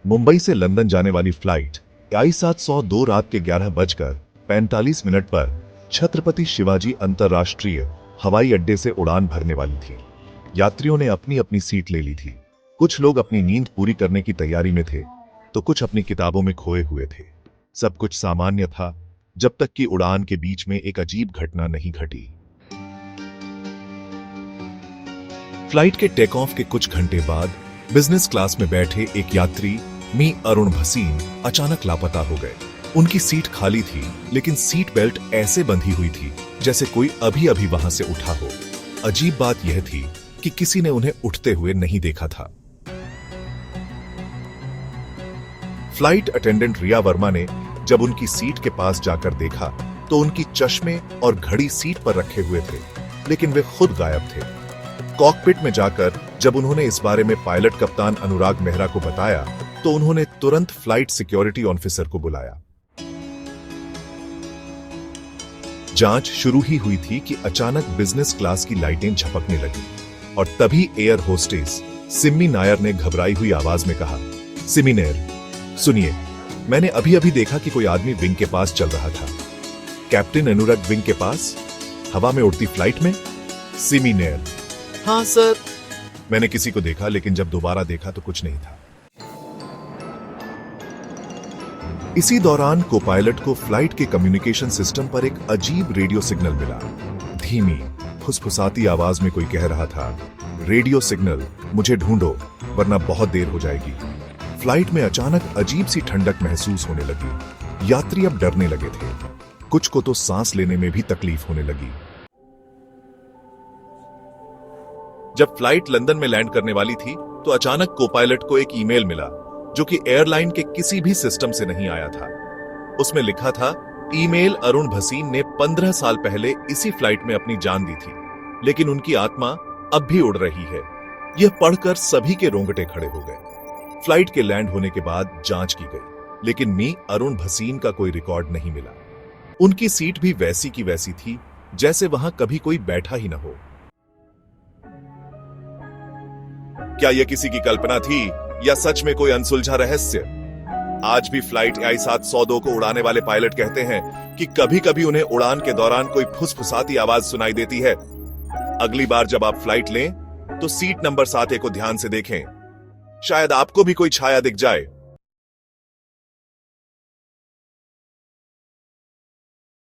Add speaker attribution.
Speaker 1: मुंबई से लंदन जाने वाली फ्लाइट AI-702 रात के 11:45 पर छत्रपति शिवाजी अंतरराष्ट्रीय हवाई अड्डे से उड़ान भरने वाली थी। यात्रियों ने अपनी अपनी सीट ले ली थी। कुछ लोग अपनी नींद पूरी करने की तैयारी में थे, तो कुछ अपनी किताबों में खोए हुए थे। सब कुछ सामान्य था, जब तक कि उड़ान के बीच में एक अजीब घटना नहीं घटी। फ्लाइट के टेक ऑफ के कुछ घंटे बाद बिजनेस क्लास में बैठे एक यात्री मी अरुण भसीन अचानक लापता हो गए। उनकी सीट खाली थी, लेकिन सीट बेल्ट ऐसे बंधी हुई थी जैसे कोई अभी अभी वहां से उठा हो। अजीब बात यह थी कि किसी ने उन्हें उठते हुए नहीं देखा था। फ्लाइट अटेंडेंट रिया वर्मा ने जब उनकी सीट के पास जाकर देखा तो उनकी चश्मे और घड़ी सीट पर रखे हुए थे, लेकिन वे खुद गायब थे। कॉकपिट में जाकर जब उन्होंने इस बारे में पायलट कप्तान अनुराग मेहरा को बताया तो उन्होंने तुरंत फ्लाइट सिक्योरिटी ऑफिसर को बुलाया। जांच शुरू ही हुई थी कि अचानक बिजनेस क्लास की लाइटें झपकने लगी और तभी एयर होस्टेस सिम्मी नायर ने घबराई हुई आवाज में कहा, सिमी नायर, सुनिए, मैंने अभी अभी देखा कि कोई आदमी विंग के पास चल रहा था। कैप्टन अनुराग विंग के पास, हवा में उड़ती फ्लाइट में? सिमी नायर, हाँ सर। मैंने किसी को देखा, लेकिन जब दोबारा देखा तो कुछ नहीं था। इसी दौरान को पायलट को फ्लाइट के कम्युनिकेशन सिस्टम पर एक अजीब रेडियो सिग्नल मिला। धीमी फुसफुसाती आवाज में कोई कह रहा था, रेडियो सिग्नल, मुझे ढूंढो वरना बहुत देर हो जाएगी। फ्लाइट में अचानक अजीब सी ठंडक महसूस होने लगी। यात्री अब डरने लगे थे। कुछ को तो सांस लेने में भी तकलीफ होने लगी। जब फ्लाइट लंदन में लैंड करने वाली थी तो अचानक को पायलट को एक ईमेल मिला जो कि एयरलाइन के किसी भी सिस्टम से नहीं आया था। उसमें लिखा था, ईमेल अरुण भसीन ने 15 साल पहले इसी फ्लाइट में अपनी जान दी थी, लेकिन उनकी आत्मा अब भी उड़ रही है। यह पढ़कर सभी के रोंगटे खड़े हो गए। फ्लाइट के लैंड होने के बाद जांच की गई, लेकिन मी अरुण भसीन का कोई रिकॉर्ड नहीं मिला। उनकी सीट भी वैसी की वैसी थी जैसे वहां कभी कोई बैठा ही न हो। क्या यह किसी की कल्पना थी या सच में कोई अनसुलझा रहस्य? आज भी फ्लाइट AI-702 को उड़ाने वाले पायलट कहते हैं कि कभी कभी उन्हें उड़ान के दौरान कोई फुसफुसाती आवाज सुनाई देती है। अगली बार जब आप फ्लाइट लें तो सीट नंबर 7A को ध्यान से देखें। शायद आपको भी कोई छाया दिख जाए।